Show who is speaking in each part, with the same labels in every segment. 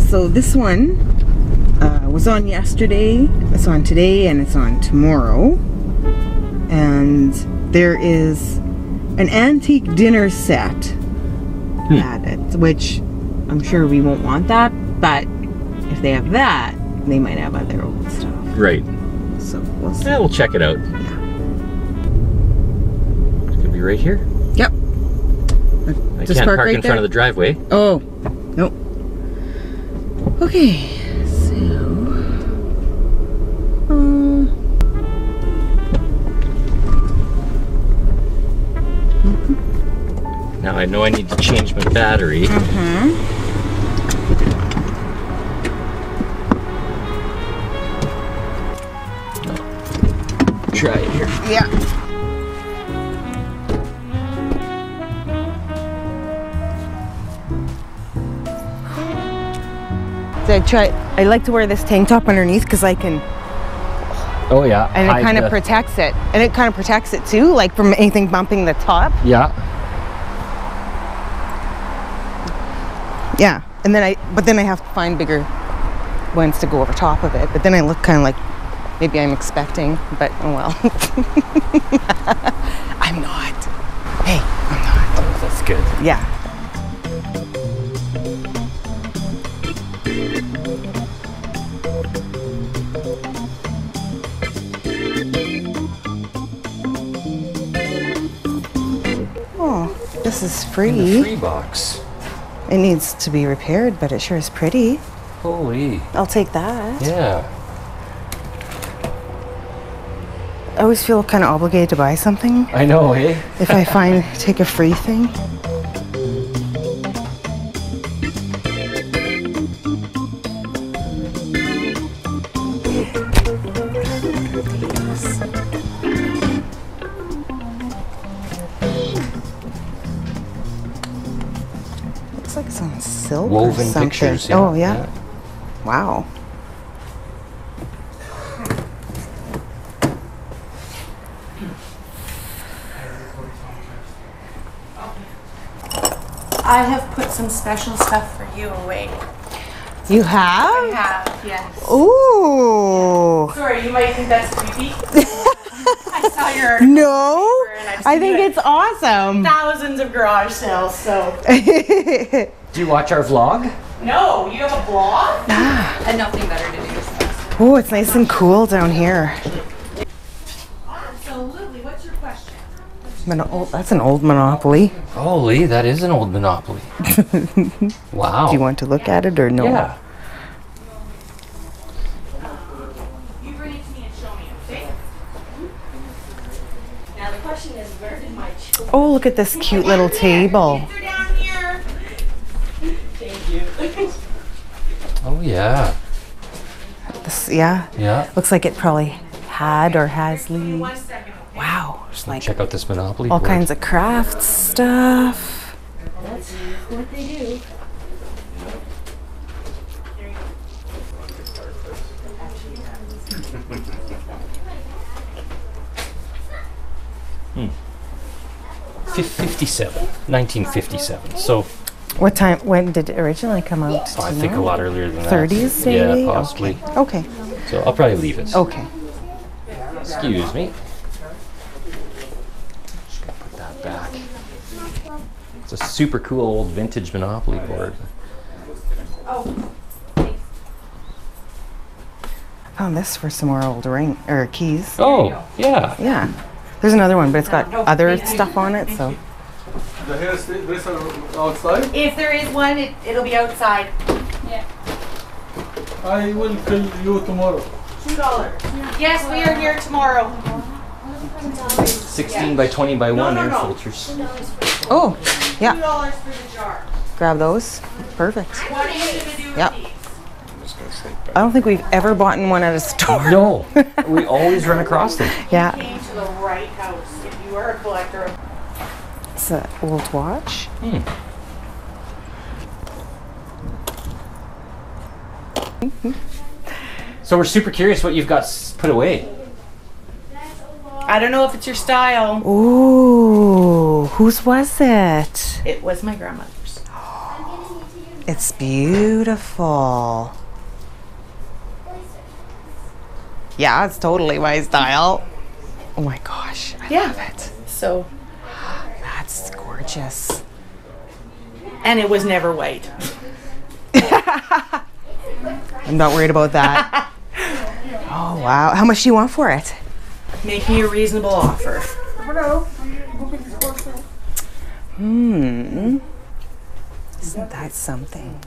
Speaker 1: so this one was on yesterday, it's on today, and it's on tomorrow. And there is an antique dinner set added, which I'm sure we won't want that, but if they have that, they might have other old stuff.
Speaker 2: Right.
Speaker 1: So we'll see.
Speaker 2: Yeah, we'll check it out.
Speaker 1: Yeah.
Speaker 2: It's gonna be right here.
Speaker 1: Yep.
Speaker 2: I can't park right in front of the driveway.
Speaker 1: Oh, nope. Okay, so
Speaker 2: now I know I need to change my battery. Try it here.
Speaker 1: yeah. I like to wear this tank top underneath because I can.
Speaker 2: Oh yeah.
Speaker 1: And it kind of protects it. And it kind of protects it too, like from anything bumping the top.
Speaker 2: Yeah.
Speaker 1: Yeah. And then I have to find bigger ones to go over top of it. But then I look kind of like maybe I'm expecting, but oh well. I'm not. Hey, I'm not.
Speaker 2: Oh, that's good.
Speaker 1: Yeah. Oh, this is free.
Speaker 2: In the free box.
Speaker 1: It needs to be repaired, but it sure is pretty.
Speaker 2: Holy.
Speaker 1: I'll take that.
Speaker 2: Yeah.
Speaker 1: I always feel kind of obligated to buy something
Speaker 2: I know, eh?
Speaker 1: if I take a free thing. Looks like some silk or
Speaker 2: Woven
Speaker 1: something.
Speaker 2: pictures.
Speaker 1: Oh yeah. Wow.
Speaker 3: I have put some special stuff for you away.
Speaker 1: You have?
Speaker 3: I have, yes.
Speaker 1: Ooh.
Speaker 3: Sorry, you might think that's creepy. I saw your
Speaker 1: No,
Speaker 3: and I've
Speaker 1: I
Speaker 3: seen
Speaker 1: think
Speaker 3: it
Speaker 1: it's awesome.
Speaker 3: thousands of garage sales, so.
Speaker 2: Do you watch our vlog?
Speaker 3: No, you have a blog? And nothing better to do. So.
Speaker 1: Oh, it's nice and cool down here.
Speaker 3: Absolutely. What's your question?
Speaker 1: That's an old Monopoly.
Speaker 2: Holy, that is an old Monopoly. Wow.
Speaker 1: Do you want to look at it or no?
Speaker 2: Yeah.
Speaker 3: You bring it to me and show me, okay? Now the question is, where did my children?
Speaker 1: Oh, look at this cute little table.
Speaker 3: They're down here. Thank you.
Speaker 2: Oh yeah.
Speaker 1: This, yeah.
Speaker 2: Yeah.
Speaker 1: Looks like it probably had or has
Speaker 3: Give me
Speaker 1: leaves.
Speaker 3: 1 second, okay?
Speaker 1: Wow, there's like
Speaker 2: Check out this Monopoly
Speaker 1: all
Speaker 2: board.
Speaker 1: kinds of craft stuff.
Speaker 3: That's what they do.
Speaker 2: Hmm. 1957. So
Speaker 1: What time? When did it originally come out?
Speaker 2: I think a lot earlier than that.
Speaker 1: 30s, maybe.
Speaker 2: Yeah, possibly.
Speaker 1: Okay.
Speaker 2: So I'll probably leave it.
Speaker 1: Okay.
Speaker 2: Excuse me. Just gonna put that back. It's a super cool old vintage Monopoly board.
Speaker 1: I found this for some more old keys.
Speaker 2: Oh, yeah.
Speaker 1: Yeah. There's another one, but it's got other stuff on it, so.
Speaker 4: The hairs outside?
Speaker 3: If there is one, it'll be outside. Yeah.
Speaker 4: I will tell you tomorrow.
Speaker 3: $2. Yes, we are here tomorrow.
Speaker 2: 16 by 20 by 1 air filters.
Speaker 1: Oh, yeah.
Speaker 3: $2 for the jar.
Speaker 1: Grab those. Perfect.
Speaker 3: What are you gonna do with
Speaker 1: Yep.
Speaker 3: these?
Speaker 1: I don't think we've ever bought one at a store.
Speaker 2: No, we always run across them.
Speaker 1: Yeah.
Speaker 3: You came to the right house if you are a collector of.
Speaker 1: It's an old watch.
Speaker 2: So we're super curious what you've got put away.
Speaker 3: I don't know if it's your style.
Speaker 1: Ooh, whose was it?
Speaker 3: It was my grandmother's.
Speaker 1: It's beautiful. Yeah, it's totally my style. Oh my gosh, I love it.
Speaker 5: So,
Speaker 1: That's gorgeous.
Speaker 5: and it was never white.
Speaker 1: I'm not worried about that. Oh wow, how much do you want for it?
Speaker 5: Make me a reasonable offer.
Speaker 1: Isn't that something?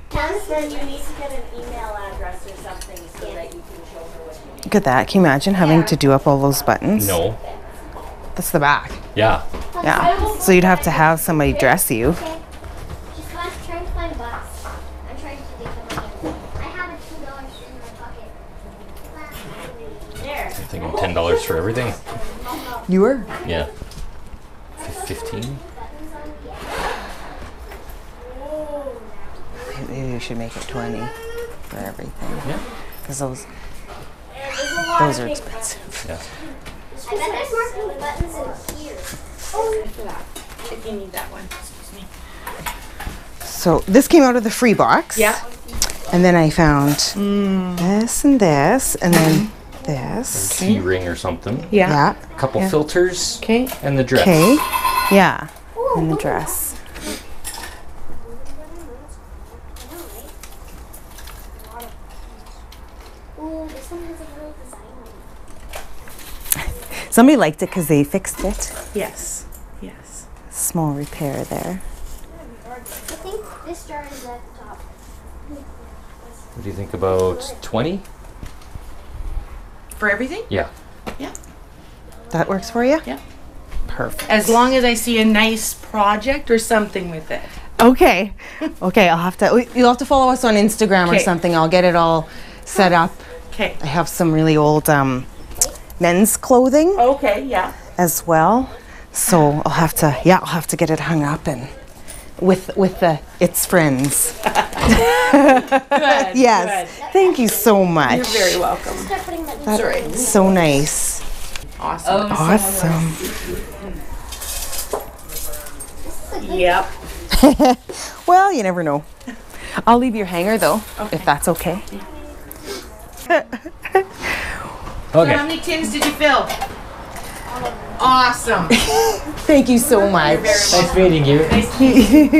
Speaker 6: Then you need to get an email address or something so that you can show her what you need.
Speaker 1: Look at that. Can you imagine having to do up all those buttons?
Speaker 2: No.
Speaker 1: That's the back.
Speaker 2: Yeah.
Speaker 1: Yeah. So you'd have to have somebody dress you.
Speaker 6: Just trying to find a box. I'm trying to dig the money. I have a $2 in my pocket. There.
Speaker 2: You're thinking $10 for everything?
Speaker 1: You were?
Speaker 2: Yeah. 15?
Speaker 1: Maybe you should make it 20 for everything.
Speaker 2: Yeah.
Speaker 1: Because those are expensive.
Speaker 2: Yeah.
Speaker 6: I bet there's more pink buttons in here.
Speaker 5: If you need that one. Excuse me.
Speaker 1: So this came out of the free box.
Speaker 5: Yeah.
Speaker 1: And then I found this and this and then this.
Speaker 2: Key ring or something.
Speaker 1: Yeah.
Speaker 2: A couple filters.
Speaker 5: Okay.
Speaker 2: And the dress.
Speaker 1: Okay. Yeah. And the dress.
Speaker 6: Ooh, this one has a little design on it.
Speaker 1: Somebody liked it because they fixed it.
Speaker 5: Yes. Yes.
Speaker 1: Small repair there.
Speaker 6: I think this jar is at the top.
Speaker 2: What do you think about 20?
Speaker 5: For everything?
Speaker 2: Yeah.
Speaker 1: That works for you?
Speaker 5: Yeah.
Speaker 1: Perfect.
Speaker 5: As long as I see a nice project or something with it.
Speaker 1: Okay. Okay, I'll have to, you'll have to follow us on Instagram or
Speaker 5: Okay.
Speaker 1: something. I'll get it all set up.
Speaker 5: Okay.
Speaker 1: I have some really old men's clothing
Speaker 5: Okay, yeah.
Speaker 1: as well. So I'll have to get it hung up and with the its friends.
Speaker 5: Good.
Speaker 1: Yes. Thank you so much.
Speaker 5: You're very welcome.
Speaker 6: Start putting that in.
Speaker 1: That's so nice.
Speaker 5: Awesome.
Speaker 1: Awesome.
Speaker 5: Yep.
Speaker 1: Well, you never know. I'll leave your hanger though, if that's okay.
Speaker 5: So
Speaker 2: Okay.
Speaker 5: how many tins did you fill? Awesome.
Speaker 1: Thank you so much.
Speaker 2: Nice meeting you.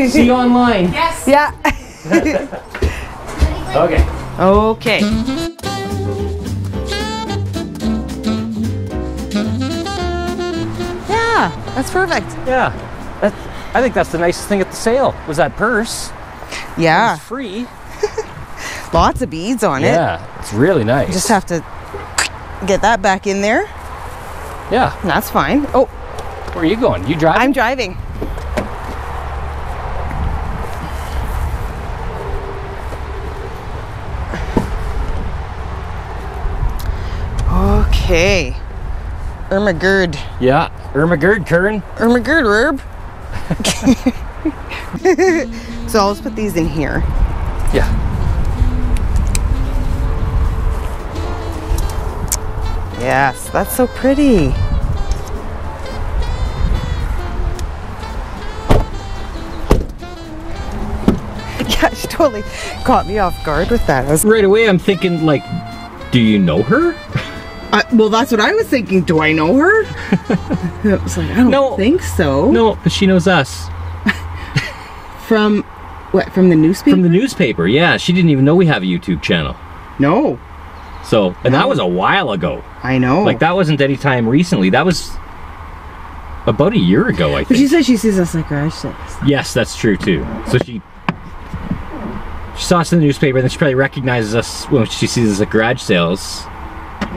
Speaker 2: See you online.
Speaker 5: Yes.
Speaker 1: Yeah.
Speaker 2: Okay.
Speaker 1: Okay. Yeah, that's perfect.
Speaker 2: Yeah. I think that's the nicest thing at the sale was that purse.
Speaker 1: Yeah,
Speaker 2: It's free.
Speaker 1: lots of beads on it.
Speaker 2: Yeah. It's really nice.
Speaker 1: Just have to get that back in there.
Speaker 2: Yeah.
Speaker 1: That's fine. Oh,
Speaker 2: Where are you going? You driving?
Speaker 1: I'm driving. Okay. Ermagerd.
Speaker 2: Yeah. Ermagerd, Curran.
Speaker 1: Ermagerd, Herb. So I'll just put these in here.
Speaker 2: Yeah.
Speaker 1: Yes, that's so pretty. Yeah, she totally caught me off guard with that. I was,
Speaker 2: Right away, I'm thinking, like, do you know her?
Speaker 1: well, that's what I was thinking. Do I know her? I was like, I don't
Speaker 2: No.
Speaker 1: think so.
Speaker 2: No, but she knows us.
Speaker 1: From what? From the newspaper?
Speaker 2: From the newspaper, yeah. She didn't even know we have a YouTube channel.
Speaker 1: No,
Speaker 2: So, and that was a while ago.
Speaker 1: I know.
Speaker 2: Like, that wasn't any time recently. That was about a year ago, I
Speaker 1: But she
Speaker 2: think.
Speaker 1: said she sees us like garage sales.
Speaker 2: Yes, that's true, too. So she saw us in the newspaper, and then she probably recognizes us when she sees us at garage sales.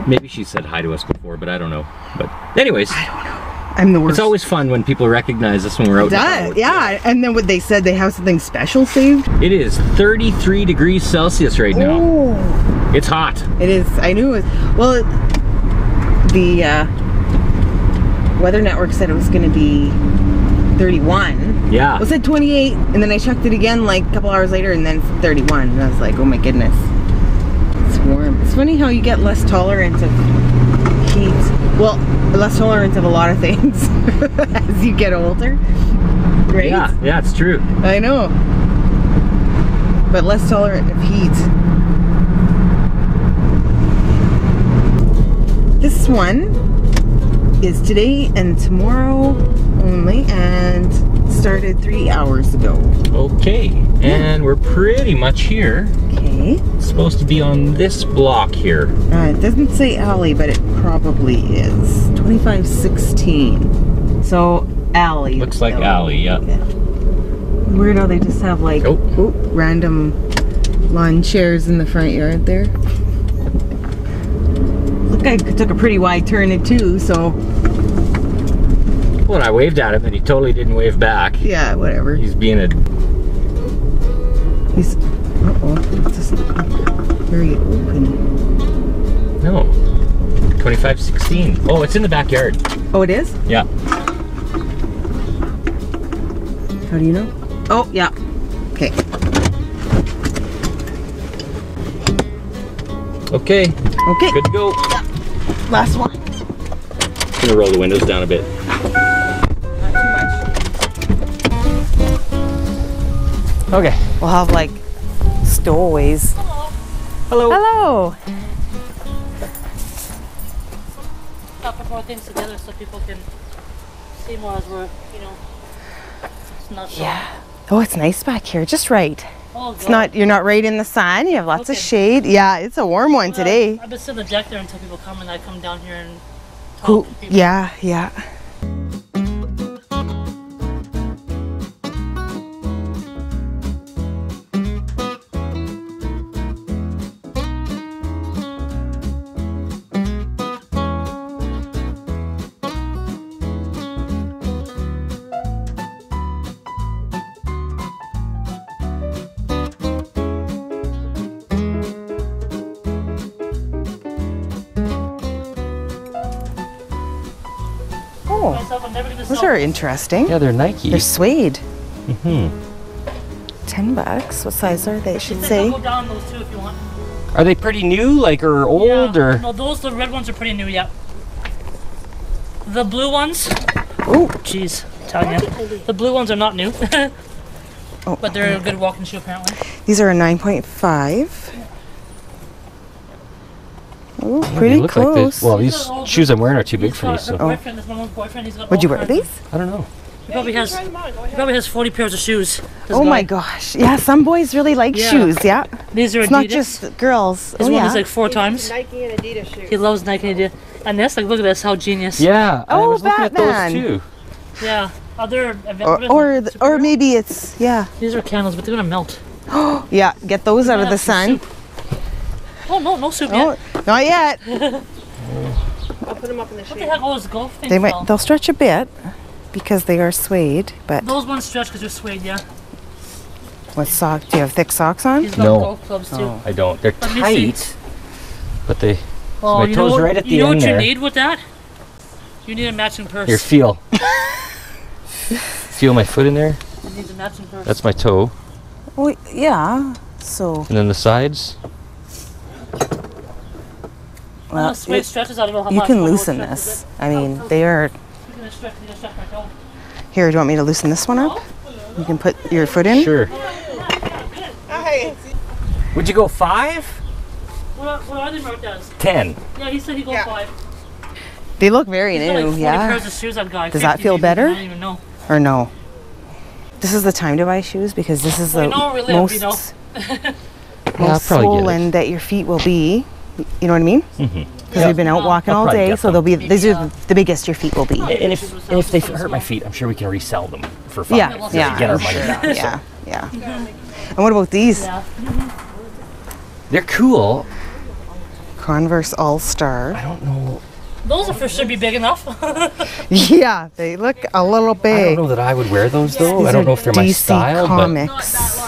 Speaker 2: Maybe she said hi to us before, but I don't know. But anyways,
Speaker 1: I'm the worst.
Speaker 2: it's always fun when people recognize us when we're out. and about.
Speaker 1: Yeah, and then what they said, they have something special saved.
Speaker 2: It is 33 degrees Celsius right now.
Speaker 1: Oh,
Speaker 2: It's hot.
Speaker 1: it is. I knew it was. Well, the Weather Network said it was going to be 31.
Speaker 2: Yeah.
Speaker 1: It said 28, and then I checked it again like a couple hours later, and then 31. And I was like, oh my goodness, it's warm. It's funny how you get less tolerant of heat. Well, less tolerant of a lot of things as you get older, right?
Speaker 2: Yeah, it's true.
Speaker 1: I know. but less tolerant of heat. This one is today and tomorrow only, and started 3 hours ago.
Speaker 2: Okay, and we're pretty much here.
Speaker 1: Okay.
Speaker 2: It's supposed to be on this block here.
Speaker 1: It doesn't say alley, but it probably is. 2516. So alley.
Speaker 2: Looks like alley, yeah.
Speaker 1: Weird how they just have like random lawn chairs in the front yard there. Look, I took a pretty wide turn at too, so.
Speaker 2: Well, I waved at him and he totally didn't wave back.
Speaker 1: Yeah, whatever.
Speaker 2: He's being a...
Speaker 1: He's... Uh-oh. It's just very open.
Speaker 2: No. 2516. Oh, it's in the backyard.
Speaker 1: Oh, it is?
Speaker 2: Yeah.
Speaker 1: How do you know? Oh, yeah. Okay.
Speaker 2: Okay.
Speaker 1: Okay.
Speaker 2: Good to go.
Speaker 1: Yeah. Last one.
Speaker 2: I'm gonna roll the windows down a bit. Okay.
Speaker 1: We'll have like stowaways.
Speaker 2: Hello.
Speaker 1: Hello.
Speaker 5: I'll put more things together so people can see more as we're, you know, it's not so.
Speaker 1: Yeah. Oh, it's nice back here. Just right.
Speaker 5: Oh,
Speaker 1: It's not, you're not right in the sun. You have lots of shade. Yeah, it's a warm one today.
Speaker 5: I've been sitting on the deck there until people come and I come down here and talk to people.
Speaker 1: Yeah, yeah.
Speaker 5: Myself, I'm never gonna
Speaker 1: Those
Speaker 5: sell
Speaker 1: are
Speaker 5: this.
Speaker 1: interesting.
Speaker 2: Yeah, they're Nike.
Speaker 1: They're suede.
Speaker 2: Mm-hmm.
Speaker 1: $10. What size are they? It should
Speaker 5: I'll
Speaker 1: say.
Speaker 5: go down those two if you want.
Speaker 2: Are they pretty new, like, or old,
Speaker 5: Yeah.
Speaker 2: or?
Speaker 5: No, those, the red ones are pretty new, yeah. The blue ones,
Speaker 1: Oh,
Speaker 5: jeez, telling you. The blue ones are not new,
Speaker 1: oh.
Speaker 5: but they're a good walking shoe apparently.
Speaker 1: These are a 9.5. Oh,
Speaker 2: They
Speaker 1: pretty
Speaker 2: look like
Speaker 1: close.
Speaker 2: this. Well, these shoes I'm wearing are too big
Speaker 5: He's
Speaker 2: for me,
Speaker 5: got
Speaker 2: so.
Speaker 5: her boyfriend, this one's boyfriend, he's got
Speaker 1: Would
Speaker 5: all
Speaker 1: you wear
Speaker 5: kinds of-
Speaker 1: these?
Speaker 2: I don't know.
Speaker 5: He probably has 40 pairs of shoes. This
Speaker 1: Oh my
Speaker 5: guy.
Speaker 1: gosh. Yeah, some boys really like
Speaker 5: Yeah.
Speaker 1: shoes. Yeah.
Speaker 5: These are
Speaker 1: It's
Speaker 5: Adidas.
Speaker 1: not just girls.
Speaker 5: His
Speaker 1: Oh,
Speaker 5: one
Speaker 1: yeah.
Speaker 5: is like 4 times.
Speaker 3: Nike and Adidas shoes.
Speaker 5: He loves Nike and Adidas. And this, like, look at this, how genius.
Speaker 2: Yeah, I
Speaker 1: Oh,
Speaker 2: was looking
Speaker 1: Batman.
Speaker 2: at those too.
Speaker 5: Yeah. Other
Speaker 1: or maybe it's, yeah.
Speaker 5: These are candles, but they're gonna melt.
Speaker 1: Yeah, get those out of
Speaker 5: Yeah,
Speaker 1: the
Speaker 5: some
Speaker 1: sun.
Speaker 5: soup. Oh no, no soup
Speaker 1: Oh,
Speaker 5: yet.
Speaker 1: not yet.
Speaker 3: I'll put them up in the
Speaker 5: What
Speaker 3: shade.
Speaker 5: the heck? Oh, those golf things.
Speaker 1: They might,
Speaker 5: fell.
Speaker 1: they'll stretch a bit because they are suede, but
Speaker 5: Those ones stretch because they're suede, yeah.
Speaker 1: what sock? Do you have thick socks on?
Speaker 5: He's got
Speaker 2: No.
Speaker 5: golf clubs too.
Speaker 2: I don't. They're
Speaker 5: Let me see.
Speaker 2: tight, but they.
Speaker 5: Oh,
Speaker 2: my
Speaker 5: you know
Speaker 2: toes
Speaker 5: what,
Speaker 2: right at the
Speaker 5: you know
Speaker 2: end
Speaker 5: what
Speaker 2: there.
Speaker 5: you need with that? You need a matching purse.
Speaker 2: Here, feel. Feel my foot in there?
Speaker 5: You need a matching purse.
Speaker 2: That's my toe.
Speaker 1: Oh, yeah. So,
Speaker 2: And then the sides.
Speaker 1: well,
Speaker 5: suede stretches, I don't know how
Speaker 1: you
Speaker 5: much.
Speaker 1: can
Speaker 5: but I know it
Speaker 1: loosen
Speaker 5: stretches
Speaker 1: this.
Speaker 5: it.
Speaker 1: I mean, they are.
Speaker 5: You can stretch my toe.
Speaker 1: Here, do you want me to loosen this one up? You can put your foot in.
Speaker 2: Sure.
Speaker 3: Hey,
Speaker 2: Would you go 5?
Speaker 5: What are they marked as?
Speaker 2: 10.
Speaker 5: Yeah, he said he'd go
Speaker 3: Yeah.
Speaker 5: 5.
Speaker 1: They look very
Speaker 5: He's got like
Speaker 1: new,
Speaker 5: 40
Speaker 1: yeah.
Speaker 5: pairs of shoes, that guy.
Speaker 1: Does that
Speaker 5: 50
Speaker 1: feel
Speaker 5: maybe,
Speaker 1: better?
Speaker 5: I don't even know.
Speaker 1: Or no? This is the time to buy shoes because this is
Speaker 5: Well,
Speaker 1: the
Speaker 5: you know where we live,
Speaker 1: most,
Speaker 5: you know.
Speaker 2: Yeah, I'll
Speaker 1: most
Speaker 2: probably get
Speaker 1: swollen
Speaker 2: it.
Speaker 1: that your feet will be. You know what I mean?
Speaker 2: Mm-hmm.
Speaker 1: Because we've been out walking
Speaker 2: I'll
Speaker 1: all
Speaker 2: probably
Speaker 1: day,
Speaker 2: get
Speaker 1: so they'll be. These are the biggest your feet will be.
Speaker 2: And if they hurt my feet, I'm sure we can resell them for 5.
Speaker 1: Yeah,
Speaker 2: just
Speaker 1: yeah,
Speaker 2: to get our
Speaker 1: for
Speaker 2: money
Speaker 1: sure.
Speaker 2: back. so.
Speaker 1: Yeah, yeah. And what about these?
Speaker 5: Yeah.
Speaker 2: They're cool.
Speaker 1: Converse All Star.
Speaker 2: I don't know.
Speaker 5: Those are for should be big enough.
Speaker 1: Yeah, they look a little
Speaker 2: I
Speaker 1: big.
Speaker 2: don't know that I would wear those though.
Speaker 1: These
Speaker 2: I don't
Speaker 1: are
Speaker 2: know if they're my
Speaker 1: DC
Speaker 2: style,
Speaker 1: Comics.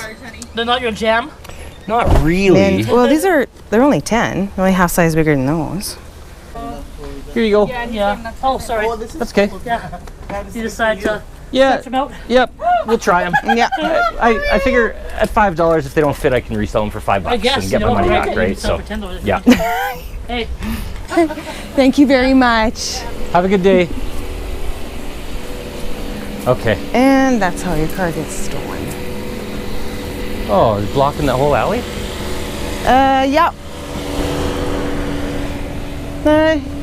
Speaker 5: They're not your jam.
Speaker 2: but not really.
Speaker 1: Well, they're only 10. Only half size bigger than those.
Speaker 2: Here you go.
Speaker 5: Yeah. Oh, sorry.
Speaker 2: That's okay.
Speaker 5: Yeah. You decide to
Speaker 2: Yeah.
Speaker 5: stretch them out?
Speaker 2: Yep. We'll try them.
Speaker 1: Yeah.
Speaker 2: I figure at $5 if they don't fit, I can resell them for $5
Speaker 5: I guess.
Speaker 2: and get
Speaker 5: you
Speaker 2: my
Speaker 5: know,
Speaker 2: money
Speaker 5: right?
Speaker 2: back,
Speaker 5: You
Speaker 2: right?
Speaker 5: can sell
Speaker 2: So
Speaker 5: for $10.
Speaker 2: yeah.
Speaker 5: Hey.
Speaker 1: Thank you very much.
Speaker 2: Have a good day. Okay.
Speaker 1: And that's how your car gets stolen.
Speaker 2: Oh, it's blocking that whole alley?
Speaker 1: Yeah.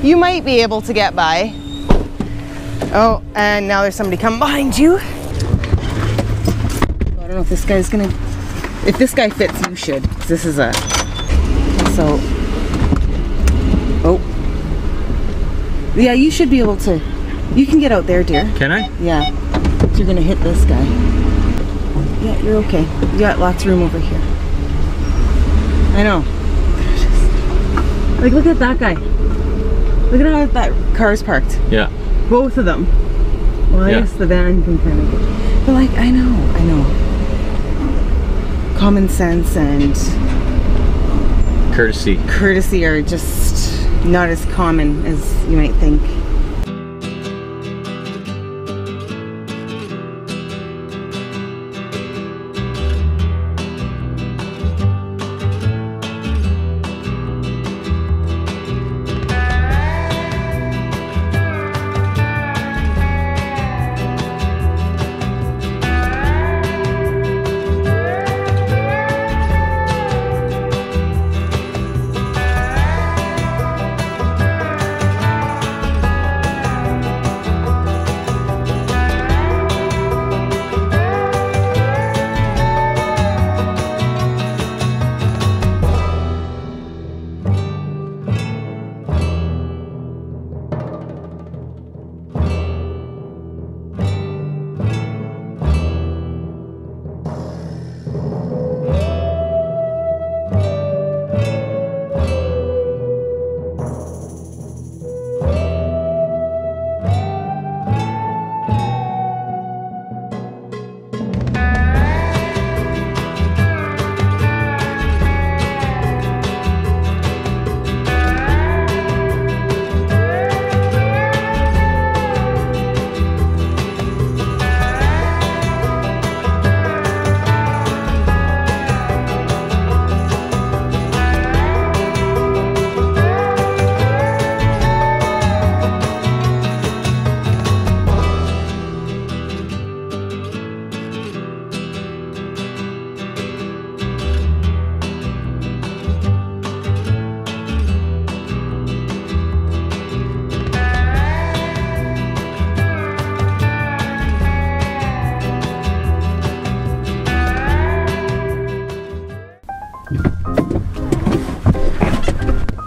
Speaker 1: You might be able to get by. Oh, and now there's somebody coming behind you. I don't know if this guy's gonna... If this guy fits, you should. This is a... So... Oh. Yeah, you should be able to... You can get out there, dear.
Speaker 2: Can I?
Speaker 1: Yeah. So you're gonna hit this guy. Yeah, you're okay. You got lots of room over here. I know. Like, look at that guy. Look at how that car's parked.
Speaker 2: Yeah.
Speaker 1: Both of them. Well, I guess the van can kind of get... But like, I know. Common sense and... Courtesy are just not as common as you might think.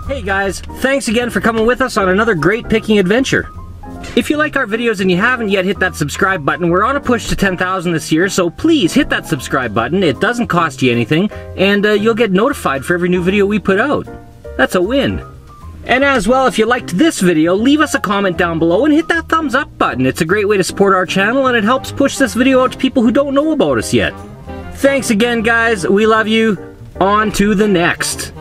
Speaker 2: Hey guys, thanks again for coming with us on another great picking adventure. If you like our videos and you haven't yet hit that subscribe button, we're on a push to 10,000 this year, so please hit that subscribe button. It doesn't cost you anything, and you'll get notified for every new video we put out. That's a win. And as well, if you liked this video, leave us a comment down below and hit that thumbs up button. It's a great way to support our channel, and it helps push this video out to people who don't know about us yet. Thanks again, guys. We love you. On to the next.